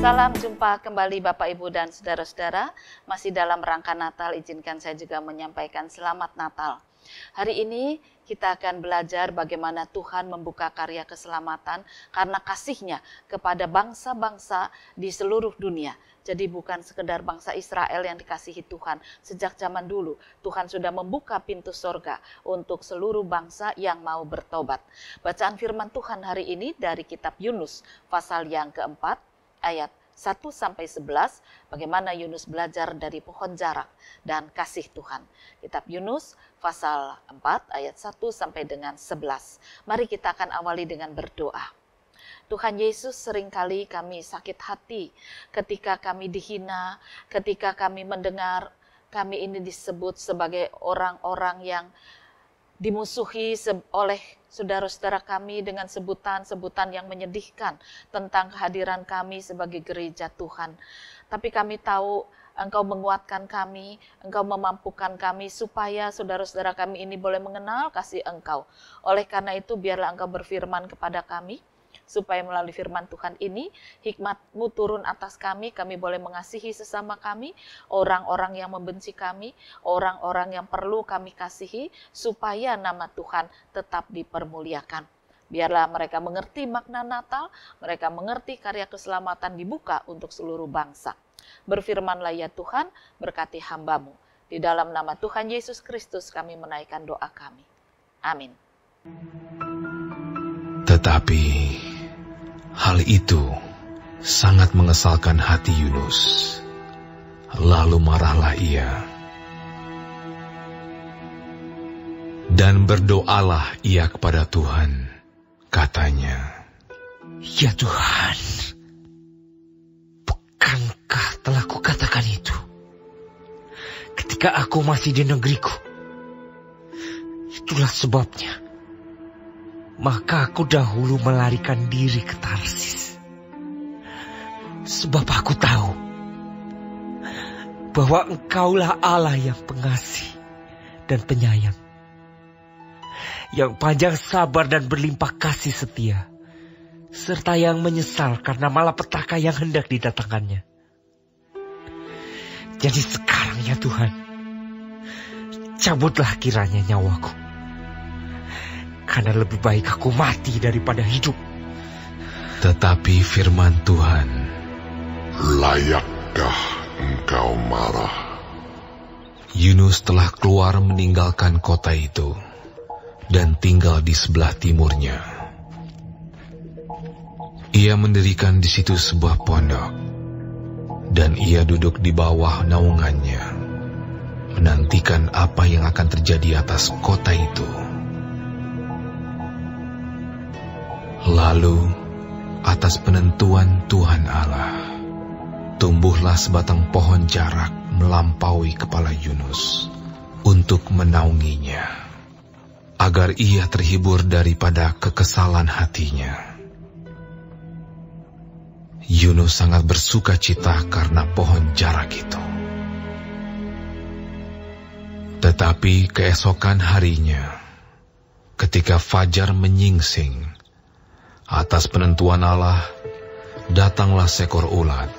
Salam jumpa kembali Bapak, Ibu, dan saudara-saudara. Masih dalam rangka Natal, izinkan saya juga menyampaikan selamat Natal. Hari ini kita akan belajar bagaimana Tuhan membuka karya keselamatan karena kasih-Nya kepada bangsa-bangsa di seluruh dunia. Jadi bukan sekedar bangsa Israel yang dikasihi Tuhan. Sejak zaman dulu, Tuhan sudah membuka pintu sorga untuk seluruh bangsa yang mau bertobat. Bacaan firman Tuhan hari ini dari kitab Yunus, pasal yang keempat, ayat 1-11, bagaimana Yunus belajar dari pohon jarak dan kasih Tuhan. Kitab Yunus, pasal 4, ayat 1 sampai dengan 11. Mari kita akan awali dengan berdoa. Tuhan Yesus, seringkali kami sakit hati ketika kami dihina, ketika kami mendengar kami ini disebut sebagai orang-orang yang dimusuhi oleh saudara-saudara kami dengan sebutan-sebutan yang menyedihkan tentang kehadiran kami sebagai gereja Tuhan. Tapi kami tahu Engkau menguatkan kami, Engkau memampukan kami supaya saudara-saudara kami ini boleh mengenal kasih Engkau. Oleh karena itu biarlah Engkau berfirman kepada kami, supaya melalui firman Tuhan ini, hikmat-Mu turun atas kami boleh mengasihi sesama kami, orang-orang yang membenci kami, orang-orang yang perlu kami kasihi, supaya nama Tuhan tetap dipermuliakan. Biarlah mereka mengerti makna Natal, mereka mengerti karya keselamatan dibuka untuk seluruh bangsa. Berfirmanlah ya Tuhan, berkati hamba-Mu. Di dalam nama Tuhan Yesus Kristus kami menaikkan doa kami. Amin. Tetapi hal itu sangat mengesalkan hati Yunus. Lalu marahlah ia. Dan berdoalah ia kepada Tuhan. Katanya, "Ya Tuhan, bukankah telah kukatakan itu ketika aku masih di negeriku? Itulah sebabnya maka aku dahulu melarikan diri ke Tarsis. Sebab aku tahu bahwa Engkaulah Allah yang pengasih dan penyayang, yang panjang sabar dan berlimpah kasih setia, serta yang menyesal karena malapetaka yang hendak didatangkannya. Jadi sekarang ya Tuhan, cabutlah kiranya nyawaku, karena lebih baik aku mati daripada hidup." Tetapi firman Tuhan, "Layakkah engkau marah?" Yunus telah keluar meninggalkan kota itu dan tinggal di sebelah timurnya. Ia mendirikan di situ sebuah pondok, dan ia duduk di bawah naungannya, menantikan apa yang akan terjadi atas kota itu. Lalu, atas penentuan Tuhan Allah, tumbuhlah sebatang pohon jarak melampaui kepala Yunus untuk menaunginya, agar ia terhibur daripada kekesalan hatinya. Yunus sangat bersuka cita karena pohon jarak itu. Tetapi keesokan harinya, ketika fajar menyingsing, atas penentuan Allah, datanglah seekor ulat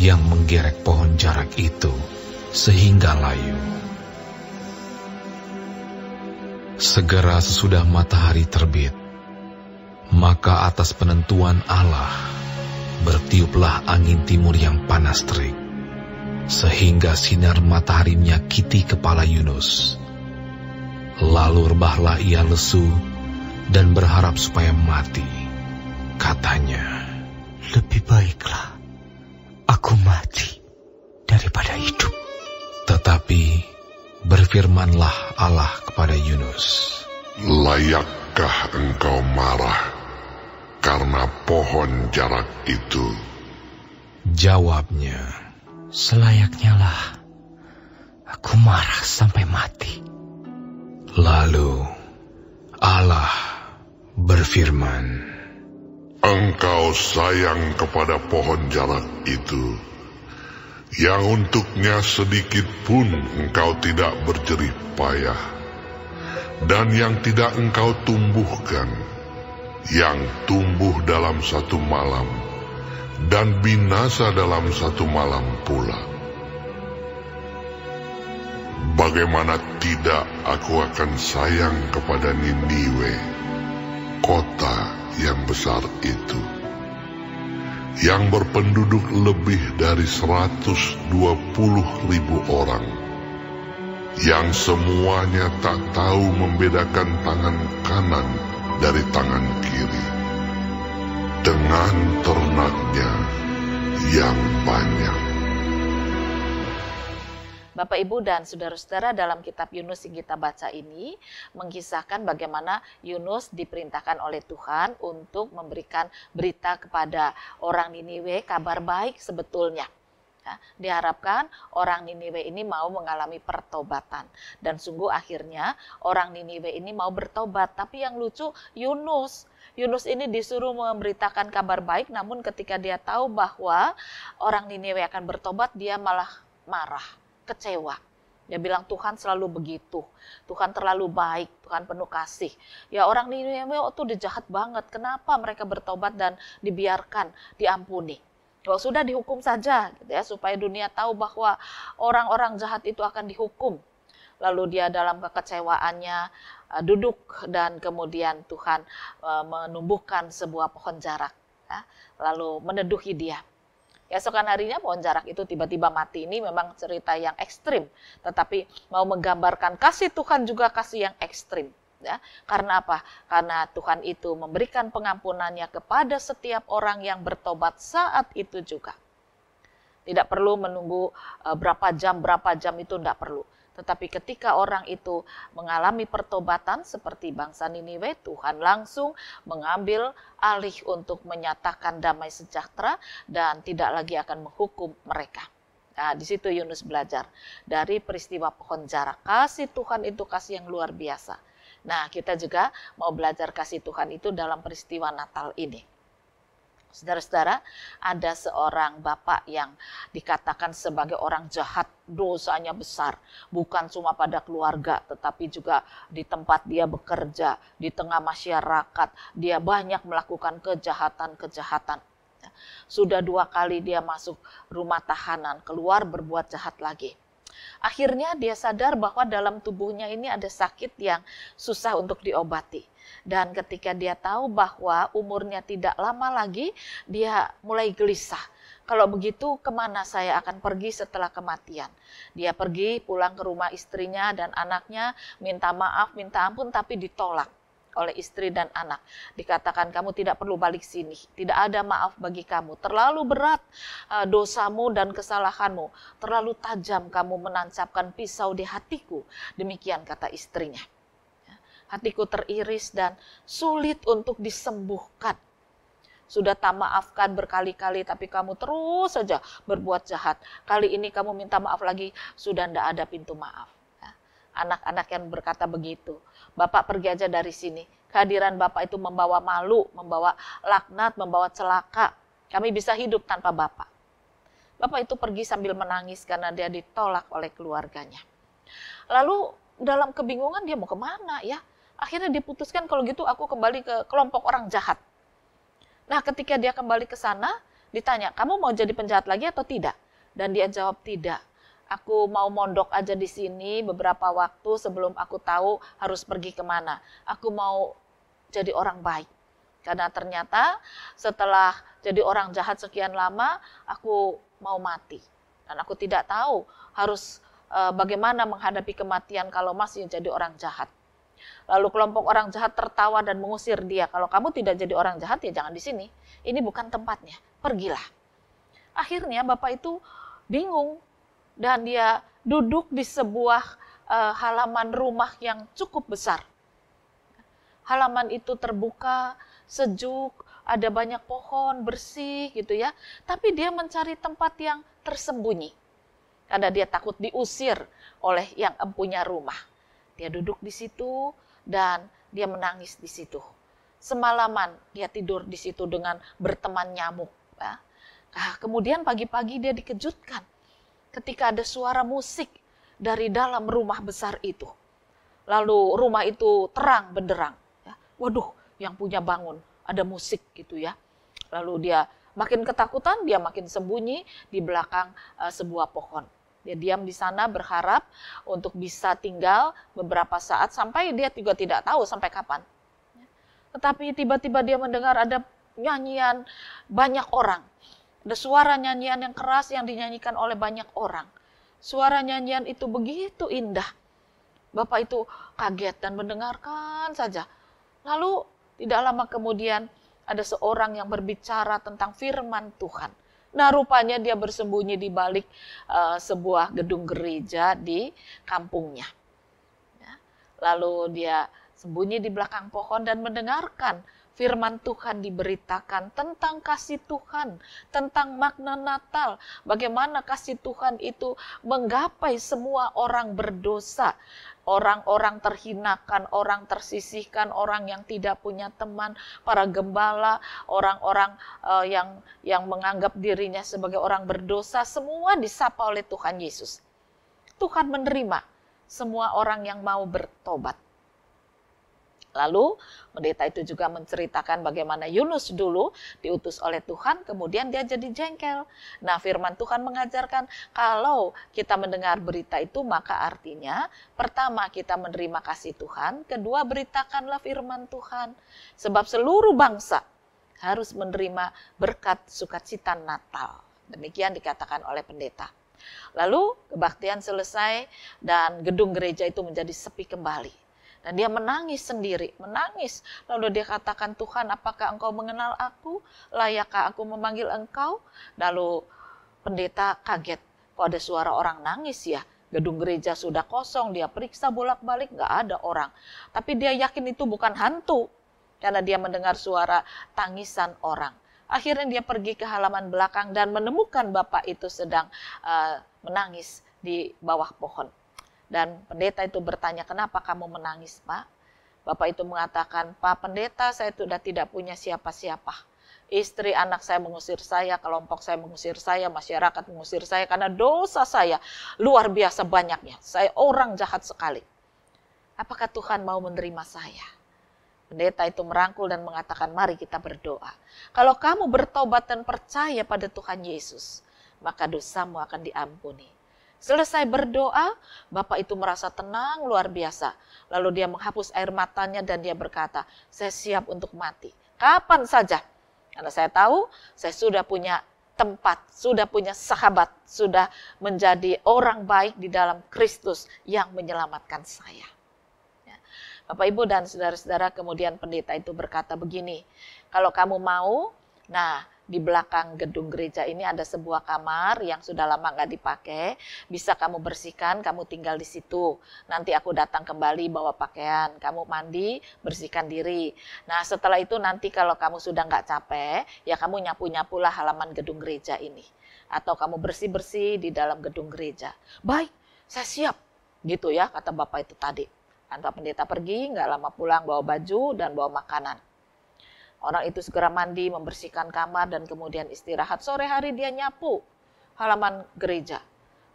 yang menggerek pohon jarak itu sehingga layu. Segera sesudah matahari terbit, maka atas penentuan Allah, bertiuplah angin timur yang panas terik, sehingga sinar matahari menyakiti kepala Yunus. Lalu rebahlah ia lesu dan berharap supaya mati. Katanya, "Lebih baiklah aku mati daripada hidup." Tetapi berfirmanlah Allah kepada Yunus, "Layakkah engkau marah karena pohon jarak itu?" Jawabnya, "Selayaknya lah aku marah sampai mati." Lalu Allah berfirman, "Engkau sayang kepada pohon jarak itu, yang untuknya sedikit pun engkau tidak berjerih payah, dan yang tidak engkau tumbuhkan, yang tumbuh dalam satu malam, dan binasa dalam satu malam pula. Bagaimana tidak aku akan sayang kepada Niniwe, kota yang besar itu, yang berpenduduk lebih dari 120.000 orang, yang semuanya tak tahu membedakan tangan kanan dari tangan kiri, dengan ternaknya yang banyak. Bapak, Ibu, dan saudara-saudara, dalam kitab Yunus yang kita baca ini mengisahkan bagaimana Yunus diperintahkan oleh Tuhan untuk memberikan berita kepada orang Niniwe, kabar baik sebetulnya. Ya, diharapkan orang Niniwe ini mau mengalami pertobatan. Dan sungguh akhirnya orang Niniwe ini mau bertobat. Tapi yang lucu, Yunus ini disuruh memberitakan kabar baik, namun ketika dia tahu bahwa orang Niniwe akan bertobat, dia malah marah, kecewa. Dia bilang Tuhan selalu begitu, Tuhan terlalu baik, Tuhan penuh kasih. Ya orang Niniwe itu jahat banget, kenapa mereka bertobat dan dibiarkan, diampuni? Kalau sudah dihukum saja, gitu ya, supaya dunia tahu bahwa orang-orang jahat itu akan dihukum. Lalu dia dalam kekecewaannya duduk dan kemudian Tuhan menumbuhkan sebuah pohon jarak, ya, lalu meneduhi dia. Keesokan harinya pohon jarak itu tiba-tiba mati. Ini memang cerita yang ekstrim, tetapi mau menggambarkan kasih Tuhan juga kasih yang ekstrim. Ya, karena apa? Karena Tuhan itu memberikan pengampunannya kepada setiap orang yang bertobat saat itu juga. Tidak perlu menunggu berapa jam itu tidak perlu. Tetapi ketika orang itu mengalami pertobatan seperti bangsa Niniwe, Tuhan langsung mengambil alih untuk menyatakan damai sejahtera dan tidak lagi akan menghukum mereka. Nah, di situ Yunus belajar dari peristiwa pohon jarak. Kasih Tuhan itu kasih yang luar biasa. Nah, kita juga mau belajar kasih Tuhan itu dalam peristiwa Natal ini. Saudara-saudara, ada seorang bapak yang dikatakan sebagai orang jahat, dosanya besar. Bukan cuma pada keluarga, tetapi juga di tempat dia bekerja, di tengah masyarakat. Dia banyak melakukan kejahatan-kejahatan. Sudah 2 kali dia masuk rumah tahanan, keluar berbuat jahat lagi. Akhirnya dia sadar bahwa dalam tubuhnya ini ada sakit yang susah untuk diobati. Dan ketika dia tahu bahwa umurnya tidak lama lagi, dia mulai gelisah. Kalau begitu kemana saya akan pergi setelah kematian? Dia pergi pulang ke rumah istrinya dan anaknya, minta maaf, minta ampun, tapi ditolak oleh istri dan anak. Dikatakan kamu tidak perlu balik sini, tidak ada maaf bagi kamu, terlalu berat dosamu dan kesalahanmu, terlalu tajam kamu menancapkan pisau di hatiku. Demikian kata istrinya. Hatiku teriris dan sulit untuk disembuhkan. Sudah tak maafkan berkali-kali, tapi kamu terus saja berbuat jahat. Kali ini kamu minta maaf lagi, sudah tidak ada pintu maaf. Anak-anak yang berkata begitu, Bapak pergi aja dari sini. Kehadiran Bapak itu membawa malu, membawa laknat, membawa celaka. Kami bisa hidup tanpa Bapak. Bapak itu pergi sambil menangis karena dia ditolak oleh keluarganya. Lalu dalam kebingungan dia mau kemana ya? Akhirnya diputuskan kalau gitu aku kembali ke kelompok orang jahat. Nah ketika dia kembali ke sana, ditanya, kamu mau jadi penjahat lagi atau tidak? Dan dia jawab tidak. Aku mau mondok aja di sini beberapa waktu sebelum aku tahu harus pergi kemana. Aku mau jadi orang baik. Karena ternyata setelah jadi orang jahat sekian lama, aku mau mati. Dan aku tidak tahu harus bagaimana menghadapi kematian kalau masih jadi orang jahat. Lalu kelompok orang jahat tertawa dan mengusir dia. Kalau kamu tidak jadi orang jahat ya jangan di sini. Ini bukan tempatnya. Pergilah. Akhirnya Bapak itu bingung. Dan dia duduk di sebuah halaman rumah yang cukup besar. Halaman itu terbuka, sejuk, ada banyak pohon, bersih gitu ya. Tapi dia mencari tempat yang tersembunyi. Karena dia takut diusir oleh yang empunya rumah. Dia duduk di situ dan dia menangis di situ. Semalaman dia tidur di situ dengan berteman nyamuk. Ya. Nah, kemudian pagi-pagi dia dikejutkan. Ketika ada suara musik dari dalam rumah besar itu. Lalu rumah itu terang benderang. Ya. Waduh, yang punya bangun, ada musik gitu ya. Lalu dia Makin ketakutan, dia makin sembunyi di belakang sebuah pohon. Dia diam di sana berharap untuk bisa tinggal beberapa saat sampai dia juga tidak tahu sampai kapan. Tetapi tiba-tiba dia mendengar ada nyanyian banyak orang. Ada suara nyanyian yang keras yang dinyanyikan oleh banyak orang. Suara nyanyian itu begitu indah. Bapak itu kaget dan mendengarkan saja. Lalu tidak lama kemudian ada seorang yang berbicara tentang firman Tuhan. Nah, rupanya dia bersembunyi di balik sebuah gedung gereja di kampungnya. Ya. Lalu dia sembunyi di belakang pohon dan mendengarkan firman Tuhan diberitakan tentang kasih Tuhan, tentang makna Natal, bagaimana kasih Tuhan itu menggapai semua orang berdosa, orang-orang terhinakan, orang tersisihkan, orang yang tidak punya teman, para gembala, orang-orang yang menganggap dirinya sebagai orang berdosa, semua disapa oleh Tuhan Yesus. Tuhan menerima semua orang yang mau bertobat. Lalu pendeta itu juga menceritakan bagaimana Yunus dulu diutus oleh Tuhan, kemudian dia jadi jengkel. Nah, firman Tuhan mengajarkan kalau kita mendengar berita itu maka artinya pertama kita menerima kasih Tuhan, kedua beritakanlah firman Tuhan. Sebab seluruh bangsa harus menerima berkat sukacita Natal. Demikian dikatakan oleh pendeta. Lalu kebaktian selesai dan gedung gereja itu menjadi sepi kembali. Dan dia menangis sendiri, menangis. Lalu dia katakan, Tuhan, apakah engkau mengenal aku? Layakkah aku memanggil engkau? Lalu pendeta kaget, kok ada suara orang nangis ya? Gedung gereja sudah kosong, dia periksa bolak-balik, gak ada orang. Tapi dia yakin itu bukan hantu, karena dia mendengar suara tangisan orang. Akhirnya dia pergi ke halaman belakang dan menemukan bapak itu sedang menangis di bawah pohon. Dan pendeta itu bertanya, kenapa kamu menangis, Pak? Bapak itu mengatakan, Pak pendeta, saya sudah tidak punya siapa-siapa. Istri anak saya mengusir saya, kelompok saya mengusir saya, masyarakat mengusir saya, karena dosa saya luar biasa banyaknya. Saya orang jahat sekali. Apakah Tuhan mau menerima saya? Pendeta itu merangkul dan mengatakan, mari kita berdoa. Kalau kamu bertobat dan percaya pada Tuhan Yesus, maka dosamu akan diampuni. Selesai berdoa, bapak itu merasa tenang luar biasa. Lalu dia menghapus air matanya dan dia berkata, saya siap untuk mati. Kapan saja. Karena saya tahu, saya sudah punya tempat, sudah punya sahabat, sudah menjadi orang baik di dalam Kristus yang menyelamatkan saya. Ya. Bapak, Ibu, dan saudara-saudara, kemudian pendeta itu berkata begini, kalau kamu mau, nah, di belakang gedung gereja ini ada sebuah kamar yang sudah lama nggak dipakai. Bisa kamu bersihkan, kamu tinggal di situ. Nanti aku datang kembali bawa pakaian. Kamu mandi, bersihkan diri. Nah setelah itu nanti kalau kamu sudah nggak capek, ya kamu nyapu-nyapulah halaman gedung gereja ini. Atau kamu bersih-bersih di dalam gedung gereja. Baik, saya siap. Gitu ya kata bapak itu tadi. Tanpa pendeta pergi, nggak lama pulang bawa baju dan bawa makanan. Orang itu segera mandi, membersihkan kamar, dan kemudian istirahat. Sore hari dia nyapu halaman gereja.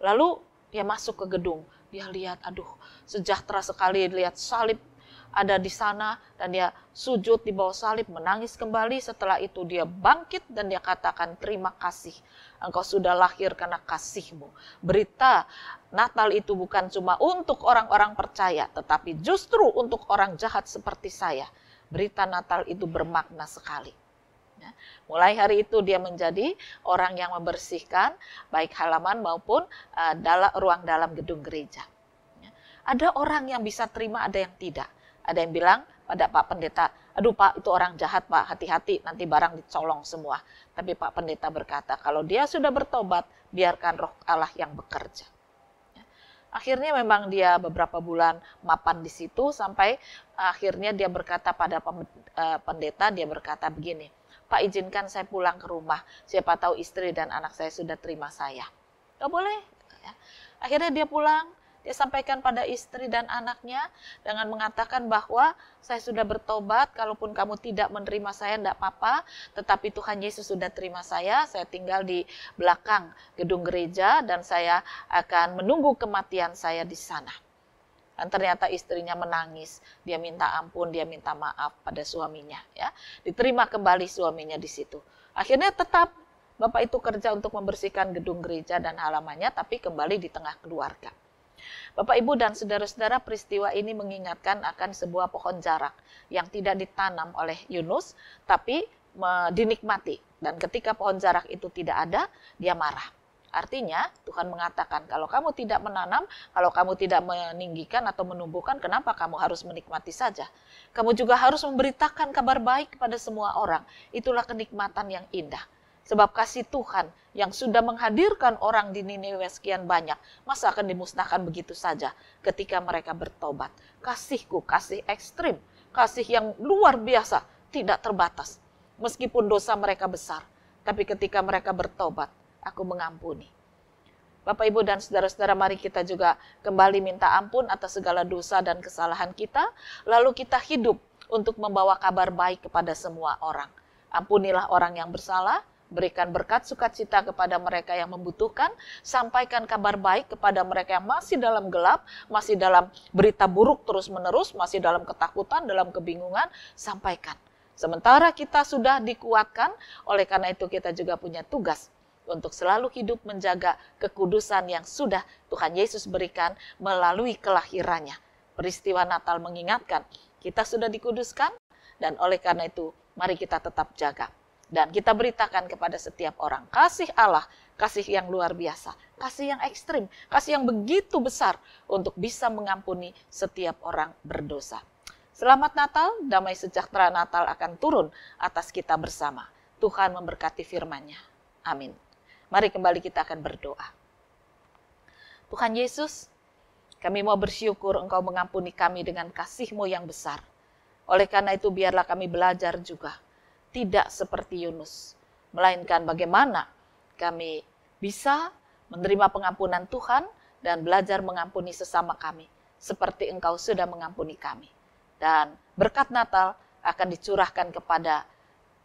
Lalu dia masuk ke gedung. Dia lihat, aduh sejahtera sekali, lihat salib ada di sana. Dan dia sujud di bawah salib, menangis kembali. Setelah itu dia bangkit dan dia katakan, terima kasih. Engkau sudah lahir karena kasih-Mu. Berita Natal itu bukan cuma untuk orang-orang percaya, tetapi justru untuk orang jahat seperti saya. Berita Natal itu bermakna sekali. Ya. Mulai hari itu dia menjadi orang yang membersihkan baik halaman maupun ruang dalam gedung gereja. Ya. Ada orang yang bisa terima, ada yang tidak. Ada yang bilang pada Pak Pendeta, aduh Pak itu orang jahat Pak, hati-hati nanti barang dicolong semua. Tapi Pak Pendeta berkata, kalau dia sudah bertobat, biarkan Roh Allah yang bekerja. Akhirnya memang dia beberapa bulan mapan di situ sampai akhirnya dia berkata pada pendeta, dia berkata begini, Pak izinkan saya pulang ke rumah, siapa tahu istri dan anak saya sudah terima saya. Gak boleh. Akhirnya dia pulang, dia sampaikan pada istri dan anaknya dengan mengatakan bahwa saya sudah bertobat, kalaupun kamu tidak menerima saya tidak apa-apa, tetapi Tuhan Yesus sudah terima saya tinggal di belakang gedung gereja dan saya akan menunggu kematian saya di sana. Dan ternyata istrinya menangis, dia minta ampun, dia minta maaf pada suaminya, ya. Diterima kembali suaminya di situ. Akhirnya tetap bapak itu kerja untuk membersihkan gedung gereja dan halamannya, tapi kembali di tengah keluarga. Bapak, Ibu, dan saudara-saudara, peristiwa ini mengingatkan akan sebuah pohon jarak yang tidak ditanam oleh Yunus, tapi dinikmati. Dan ketika pohon jarak itu tidak ada, dia marah. Artinya Tuhan mengatakan, kalau kamu tidak menanam, kalau kamu tidak meninggikan atau menumbuhkan, kenapa kamu harus menikmati saja? Kamu juga harus memberitakan kabar baik kepada semua orang. Itulah kenikmatan yang indah. Sebab kasih Tuhan yang sudah menghadirkan orang di Niniwe sekian banyak, masa akan dimusnahkan begitu saja ketika mereka bertobat? Kasihku, kasih ekstrim, kasih yang luar biasa, tidak terbatas. Meskipun dosa mereka besar, tapi ketika mereka bertobat, aku mengampuni. Bapak, Ibu, dan saudara-saudara, mari kita juga kembali minta ampun atas segala dosa dan kesalahan kita, lalu kita hidup untuk membawa kabar baik kepada semua orang. Ampunilah orang yang bersalah, berikan berkat sukacita kepada mereka yang membutuhkan, sampaikan kabar baik kepada mereka yang masih dalam gelap, masih dalam berita buruk terus-menerus, masih dalam ketakutan, dalam kebingungan, sampaikan. Sementara kita sudah dikuatkan, oleh karena itu kita juga punya tugas untuk selalu hidup menjaga kekudusan yang sudah Tuhan Yesus berikan melalui kelahirannya. Peristiwa Natal mengingatkan, kita sudah dikuduskan, dan oleh karena itu mari kita tetap jaga. Dan kita beritakan kepada setiap orang, kasih Allah, kasih yang luar biasa, kasih yang ekstrim, kasih yang begitu besar untuk bisa mengampuni setiap orang berdosa. Selamat Natal, damai sejahtera Natal akan turun atas kita bersama. Tuhan memberkati firman-Nya. Amin. Mari kembali kita akan berdoa. Tuhan Yesus, kami mau bersyukur Engkau mengampuni kami dengan kasih-Mu yang besar. Oleh karena itu biarlah kami belajar juga, tidak seperti Yunus, melainkan bagaimana kami bisa menerima pengampunan Tuhan dan belajar mengampuni sesama kami, seperti Engkau sudah mengampuni kami. Dan berkat Natal akan dicurahkan kepada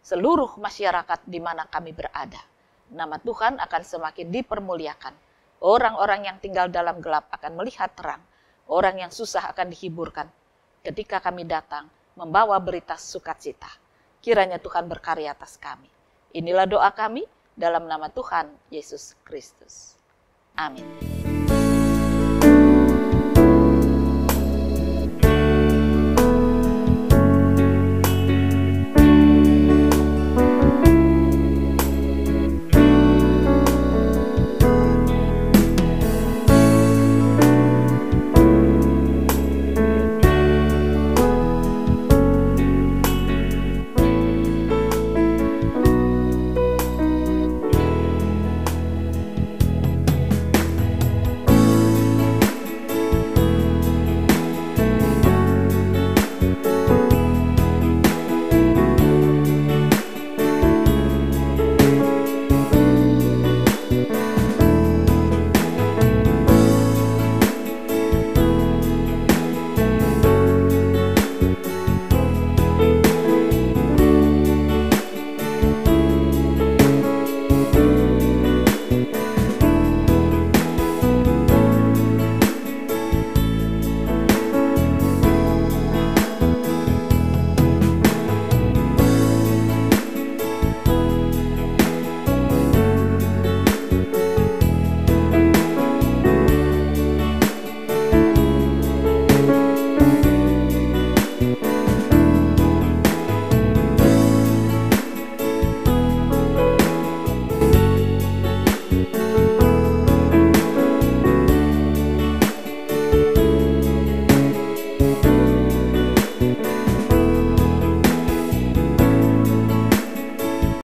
seluruh masyarakat di mana kami berada. Nama Tuhan akan semakin dipermuliakan. Orang-orang yang tinggal dalam gelap akan melihat terang. Orang yang susah akan dihiburkan ketika kami datang membawa berita sukacita. Kiranya Tuhan berkarya atas kami. Inilah doa kami dalam nama Tuhan Yesus Kristus. Amin.